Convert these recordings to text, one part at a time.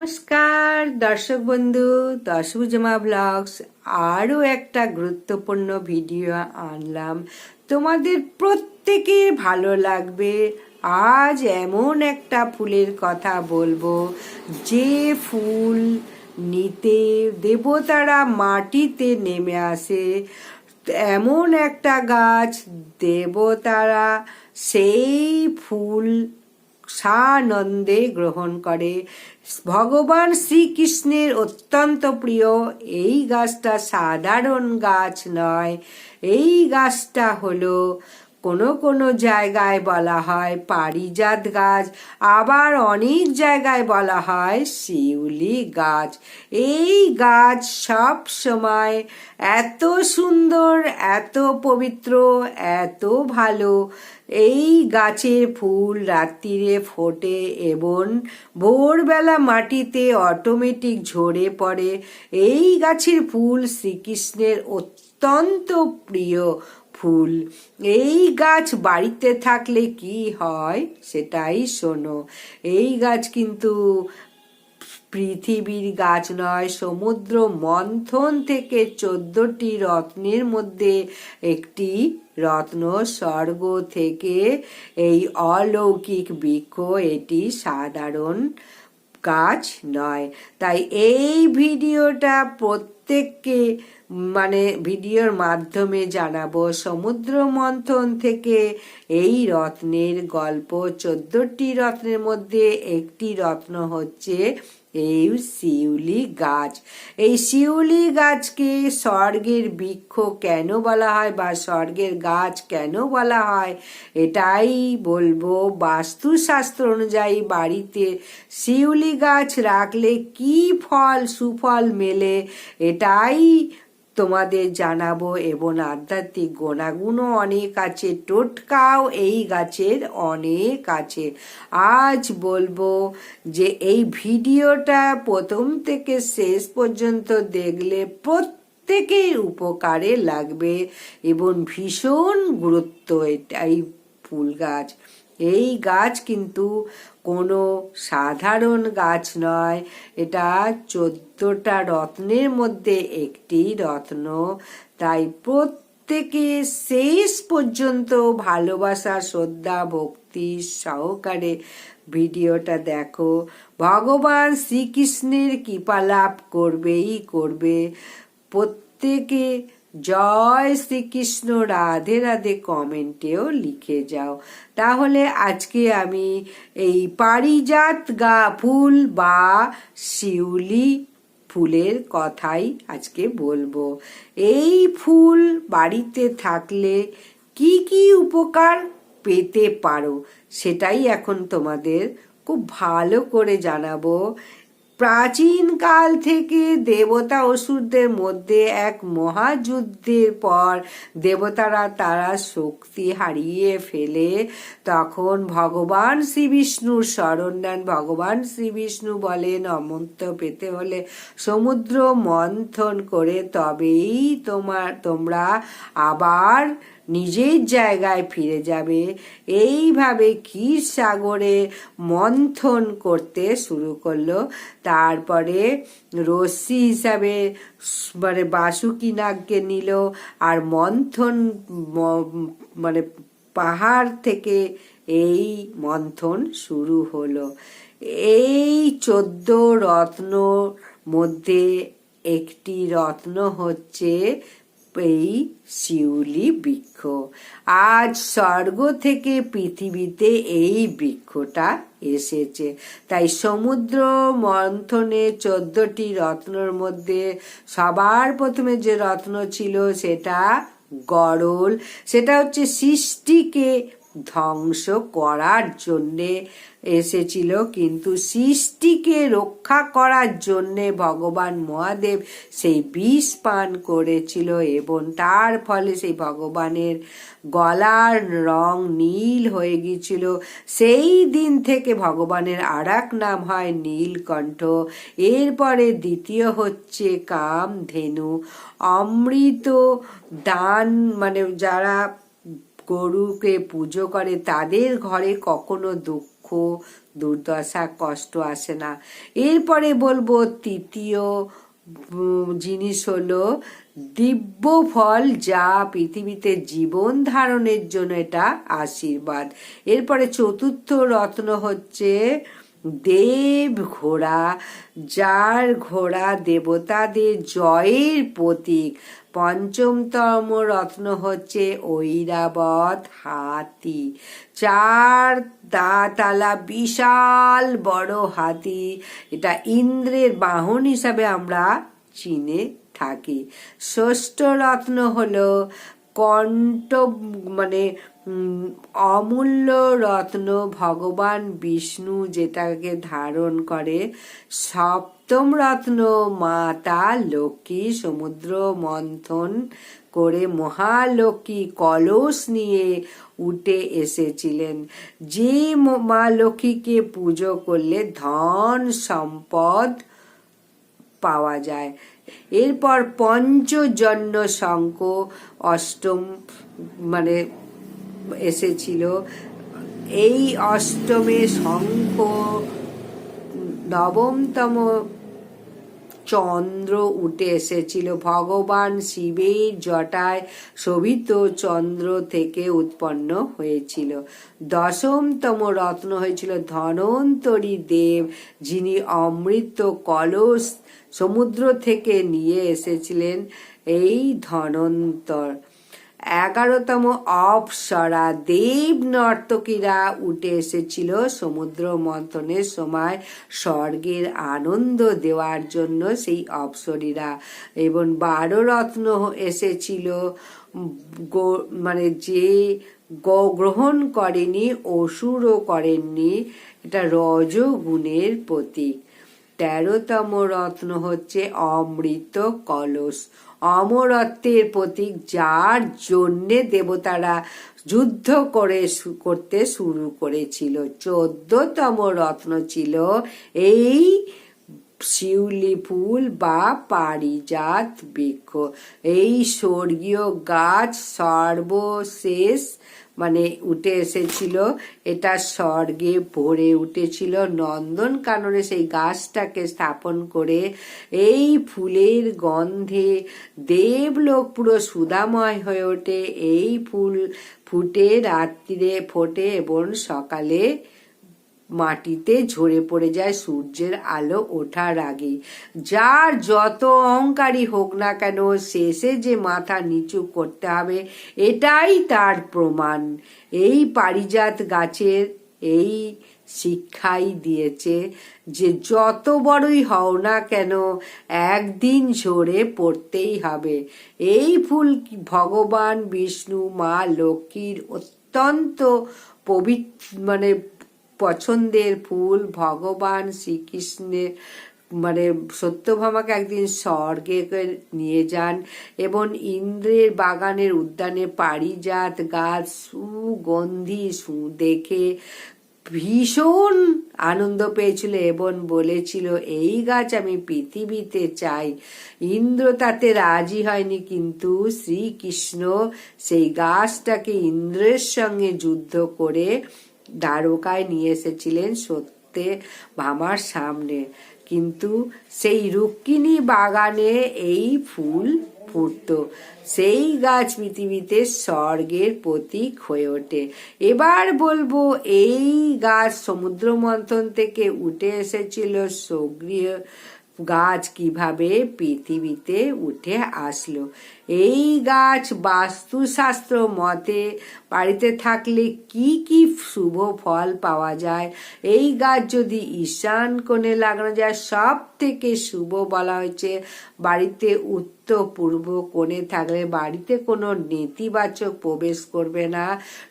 নমস্কার দর্শক বন্ধু, দশভুজমা ব্লগস আরও একটা গুরুত্বপূর্ণ ভিডিও আনলাম। তোমাদের প্রত্যেকের ভালো লাগবে। আজ এমন একটা ফুলের কথা বলবো যে ফুল নিতে দেবতারা মাটিতে নেমে আসে। এমন একটা গাছ, দেবতারা সেই ফুল সানন্দে গ্রহণ করে। ভগবান শ্রীকৃষ্ণের অত্যন্ত প্রিয় এই গাছটা সাধারণ গাছ নয়। এই গাছটা হলো কোনো কোনো জায়গায় বলা হয় পারিজাত গাছ, আবার অনেক জায়গায় বলা হয় শিউলি গাছ। এই গাছ সব সময় এত সুন্দর, এত পবিত্র, এত ভালো। এই গাছের ফুল রাত্রিরে ফোটে এবং ভোরবেলা মাটিতে অটোমেটিক ঝরে পড়ে। এই গাছের ফুল শ্রীকৃষ্ণের অত্যন্ত প্রিয় ফুল। এই গাছ বাড়িতে থাকলে কি হয় সেটাই শোনো। এই গাছ কিন্তু পৃথিবীর গাছ নয়, সমুদ্র মন্থন থেকে 14টি রত্নের মধ্যে একটি রত্ন। স্বর্গ থেকে এই অলৌকিক বৃক্ষ, এটি সাধারণ গাছ নয়। তাই এই ভিডিওটা প্রত্যেককে ভিডিওর মাধ্যমে জানাবো সমুদ্র মন্থন থেকে এই রত্নের গল্প। 14টি রত্নের মধ্যে একটি রত্ন হচ্ছে এই শিউলি গাছ। এই শিউলি গাছকে স্বর্গের বৃক্ষ কেন বলা হয় বা স্বর্গের গাছ কেন বলা হয় এটাই বলবো। বাস্তুশাস্ত্র অনুযায়ী বাড়িতে শিউলি গাছ রাখলে কি ফল সুফল মেলে এটাই তোমাদের জানাবো। এবং আধ্যাত্মিক গুণাগুণও অনেক আছে, টোটকাও এই গাছের অনেক আছে। আজ বলবো যে এই ভিডিওটা প্রথম থেকে শেষ পর্যন্ত দেখলে প্রত্যেকের উপকারে লাগবে এবং ভীষণ গুরুত্ব এই ফুল গাছ। এই গাছ কিন্তু কোনো সাধারণ গাছ নয়, এটা 14টা রত্নের মধ্যে একটি রত্ন। তাই প্রত্যেকে শেষ পর্যন্ত ভালোবাসা, শ্রদ্ধা, ভক্তি সহকারে ভিডিওটা দেখো। ভগবান শ্রীকৃষ্ণের কৃপা লাভ করবেই করবে। প্রত্যেকে জয় শ্রীকৃষ্ণ, রাধে রাধে কমেন্টেও লিখে যাও। তাহলে আজকে আমি এই পারিজাত ফুল বা শিউলি ফুলের কথাই আজকে বলবো। এই ফুল বাড়িতে থাকলে কি কি উপকার পেতে পারো সেটাই এখন তোমাদের খুব ভালো করে জানাবো। প্রাচীন কাল থেকে দেবতা অসুরদের মধ্যে এক মহাযুদ্ধের পর দেবতারা তারা শক্তি হারিয়ে ফেলে। তখন ভগবান শ্রী বিষ্ণুর শরণ নেন। ভগবান শ্রী বিষ্ণু বলেন অমৃত পেতে হলে সমুদ্র মন্থন করে তবেই তোমরা আবার নিজের জায়গায় ফিরে যাবে। এইভাবে ক্ষীর সাগরে মন্থন করতে শুরু করলো। তারপরে রশ্মি হিসাবে বাসুকি নাগকে নিল আর মন্থন পাহাড় থেকে এই মন্থন শুরু হলো। এই 14 রত্ন মধ্যে একটি রত্ন হচ্ছে এই শিউলি বৃক্ষ। আজ স্বর্গ থেকে পৃথিবীতে এই বৃক্ষটা এসেছে। তাই সমুদ্র মন্থনে 14টি রত্নর মধ্যে সবার প্রথমে যে রত্ন ছিল সেটা গরল। সেটা হচ্ছে সৃষ্টিকে ধ্বংস করার জন্যে এসেছিল, কিন্তু সৃষ্টিকে রক্ষা করার জন্যে ভগবান মহাদেব সেই বিষ পান করেছিল এবং তার ফলে সেই ভগবানের গলার রং নীল হয়ে গিয়েছিল। সেই দিন থেকে ভগবানের আরেক নাম হয় নীলকণ্ঠ। এরপরে দ্বিতীয় হচ্ছে কামধেনু। অমৃত দান যারা গরুকে পুজো করে তাদের ঘরে কখনো দুঃখ দুর্দশা কষ্ট আসে না। এরপরে বলবো তৃতীয় জিনিস হলো দিব্য ফল, যা পৃথিবীতে জীবন ধারণের জন্য এটা আশীর্বাদ। এরপরে চতুর্থ রত্ন হচ্ছে দেব ঘোড়া, যার ঘোড়া দেবতাদের জয়ের প্রতীক। পঞ্চমতম রত্ন হচ্ছে ঐরাবত, হাতি। 4 দাঁতওয়ালা বিশাল বড় হাতি, এটা ইন্দ্রের বাহন হিসাবে আমরা চিনে থাকি। ষষ্ঠ রত্ন হলো কণ্ঠ, মানে অমূল্য রত্ন, ভগবান বিষ্ণু যেটাকে ধারণ করে। সপ্তম রত্ন মাতা লক্ষ্মী, সমুদ্র মন্থন করে মহালক্ষ্মী কলস নিয়ে উঠে এসেছিলেন। যে মা লক্ষ্মীকে পুজো করলে ধন সম্পদ পাওয়া যায়। এরপর পঞ্চজন্য শঙ্খ অষ্টম মানে এসেছিল। এই অষ্টমে শঙ্খ, নবমতম চন্দ্র উঠে এসেছিল, ভগবান শিবের জটায় শোভিত চন্দ্র থেকে উৎপন্ন হয়েছিল। দশমতম রত্ন হয়েছিল ধনন্তরী দেব, যিনি অমৃত কলস সমুদ্র থেকে নিয়ে এসেছিলেন এই ধনন্তর। 11তম অপ্সরা দেব নর্তকীরা উঠে এসেছিল সমুদ্র মন্থনের সময় স্বর্গের আনন্দ দেওয়ার জন্য, সেই অপ্সরীরা। এবং 12 রত্ন এসেছিল মানে যে গ্রহণ করেনি অসুরও করেননি, এটা রজগুণের প্রতীক। 13তম রত্ন হচ্ছে অমৃত কলস, অমরত্বের প্রতীক, যার জন্যে দেবতারা যুদ্ধ করতে শুরু করেছিল। 14তম রত্ন ছিল এই শিউলি ফুল বা পারিজাত বৃক্ষ। এই স্বর্গীয় গাছ সর্বশেষ মানে উঠে এসেছিল, এটা স্বর্গে ভরে উঠেছিল। নন্দন কাননে সেই গাছটাকে স্থাপন করে এই ফুলের গন্ধে দেবলোক পুরো সুধাময় হয়ে ওঠে। এই ফুল ফুটে রাত্রিরে ফোটে এবং সকালে মাটিতে ঝরে পড়ে যায় সূর্যের আলো ওঠার আগে। যার যত অহংকারী হোক না কেন, শেষে যে মাথা নিচু করতে হবে, এটাই তার প্রমাণ। এই পারিজাত গাছের এই শিক্ষাই দিয়েছে যে যত বড়ই হও না কেন, একদিন ঝরে পড়তেই হবে। এই ফুল ভগবান বিষ্ণু, মা লক্ষ্মীর অত্যন্ত পবিত্র পছন্দের ফুল। ভগবান শ্রীকৃষ্ণের সত্যভামাকে একদিন স্বর্গে নিয়ে যান এবং ইন্দ্রের বাগানের উদ্যানে পারিজাত গাছ সুগন্ধি দেখে ভীষণ আনন্দ পেয়েছিল এবং বলেছিল এই গাছ আমি পৃথিবীতে চাই। ইন্দ্র তাতে রাজি হয়নি, কিন্তু শ্রীকৃষ্ণ সেই গাছটাকে ইন্দ্রের সঙ্গে যুদ্ধ করে দ্বারকায় নিয়ে এসেছিলেন সত্যভামার সামনে। কিন্তু সেই রুক্মিণী বাগানে এই ফুল ফুটত, সেই গাছ পৃথিবীতে স্বর্গের প্রতীক হয়ে ওঠে। এবার বলবো এই গাছ সমুদ্র মন্থন থেকে উঠে এসেছিল, সক্রিয় গাছ কিভাবে পৃথিবীতে উঠে আসলো। এই গাছ বাস্তুশাস্ত্র মতে বাড়িতে থাকলে কি কি শুভ ফল পাওয়া যায়। এই গাছ যদি ঈশান কোণে লাগানো যায় সব থেকে শুভ বলা হয়েছে। বাড়িতে উত্তর পূর্ব কোণে থাকলে বাড়িতে কোনো নেতিবাচক প্রবেশ করবে না,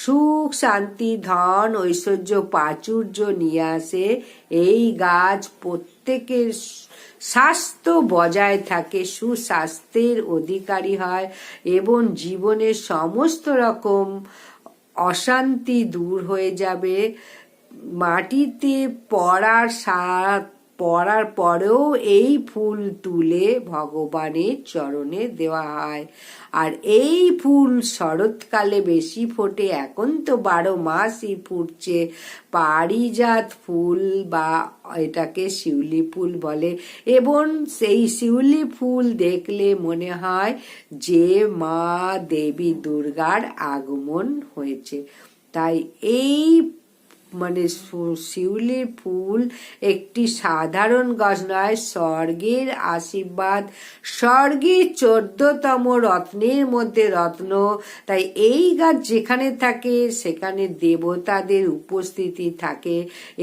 সুখ শান্তি ধন ঐশ্বর্য প্রাচুর্য নিয়ে আসে। এই গাছ প্রত্যেকের স্বাস্থ্য বজায় থাকে, সুস্বাস্থ্যের অধিকারী হয় এবং জীবনের সমস্ত রকম অশান্তি দূর হয়ে যাবে। মাটিতে পড়ার পড়ার পরেও এই ফুল তুলে ভগবানের চরণে দেওয়া হয়। আর এই ফুল শরৎকালে বেশি ফোটে, এখন তো 12 মাসই ফুটছে। পারিজাত ফুল বা এটাকে শিউলি ফুল বলে, এবং সেই শিউলি ফুল দেখলে মনে হয় যে মা দেবী দুর্গার আগমন হয়েছে। তাই এই শিউলি ফুল একটি সাধারণ গাছ নয়, স্বর্গের আশীর্বাদ, স্বর্গের 14তম রত্নের মধ্যে রত্ন। তাই এই গাছ যেখানে থাকে সেখানে দেবতাদের উপস্থিতি থাকে।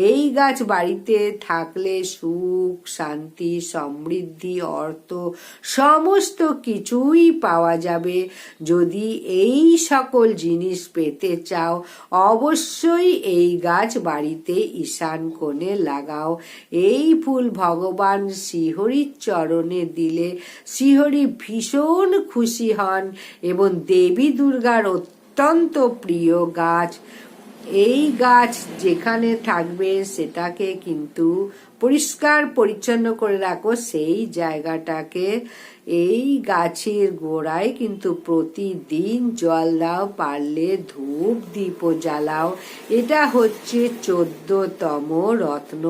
এই গাছ বাড়িতে থাকলে সুখ, শান্তি, সমৃদ্ধি, অর্থ সমস্ত কিছুই পাওয়া যাবে। যদি এই সকল জিনিস পেতে চাও, অবশ্যই এই গাছ বাড়িতে ঈশান কোণে লাগাও। এই ফুল ভগবান শ্রীহরির চরণে দিলে শ্রীহরি ভীষণ খুশি হন এবং দেবী দুর্গার অত্যন্ত প্রিয় গাছ। এই গাছ যেখানে থাকবে সেটাকে কিন্তু পরিষ্কার পরিচ্ছন্ন করে রাখো, সেই জায়গাটাকে। এই গাছের গোড়ায় কিন্তু প্রতিদিন জল দাও, পারলে ধূপ দীপও জ্বালাও। এটা হচ্ছে 14তম রত্ন,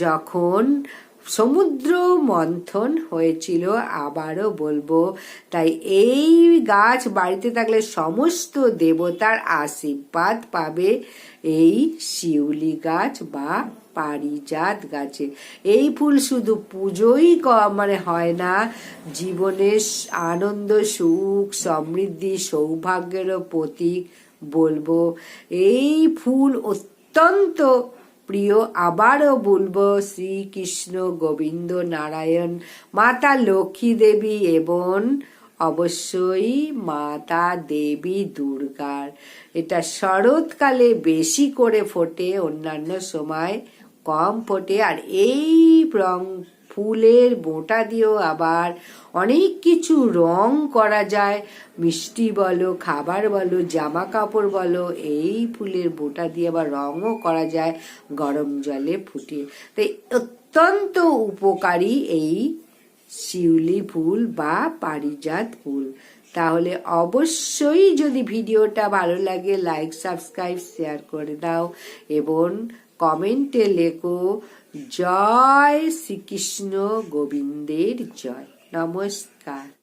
যখন সমুদ্র মন্থন হয়েছিল, আবারও বলবো। তাই এই গাছ বাড়িতে থাকলে সমস্ত দেবতার আশীর্বাদ পাবে এই শিউলি গাছ বা পারিজাত গাছে। এই ফুল শুধু পুজোই হয় না, জীবনের আনন্দ, সুখ, সমৃদ্ধি, সৌভাগ্যেরও প্রতীক বলবো। এই ফুল অত্যন্ত প্রিয়। আবারও বলবো, শ্রীকৃষ্ণ, গোবিন্দ, নারায়ণ, মাতা লক্ষ্মী দেবী এবং অবশ্যই মাতা দেবী দুর্গার। এটা শরৎকালে বেশি করে ফোটে, অন্যান্য সময় কম ফোটে। আর এই ফুলের বোঁটা দিয়েও আবার অনেক কিছু রং করা যায়, মিষ্টি বলো, খাবার বলো, জামা কাপড় বলো, এই ফুলের বোঁটা দিয়ে আবার রঙও করা যায় গরম জলে ফুটিয়ে। তাই অত্যন্ত উপকারী এই শিউলি ফুল বা পারিজাত ফুল। তাহলে অবশ্যই যদি ভিডিওটা ভালো লাগে, লাইক, সাবস্ক্রাইব, শেয়ার করে দাও এবং কমেন্টে লেখো জয় শ্রীকৃষ্ণ, গোবিন্দের জয়। নমস্কার।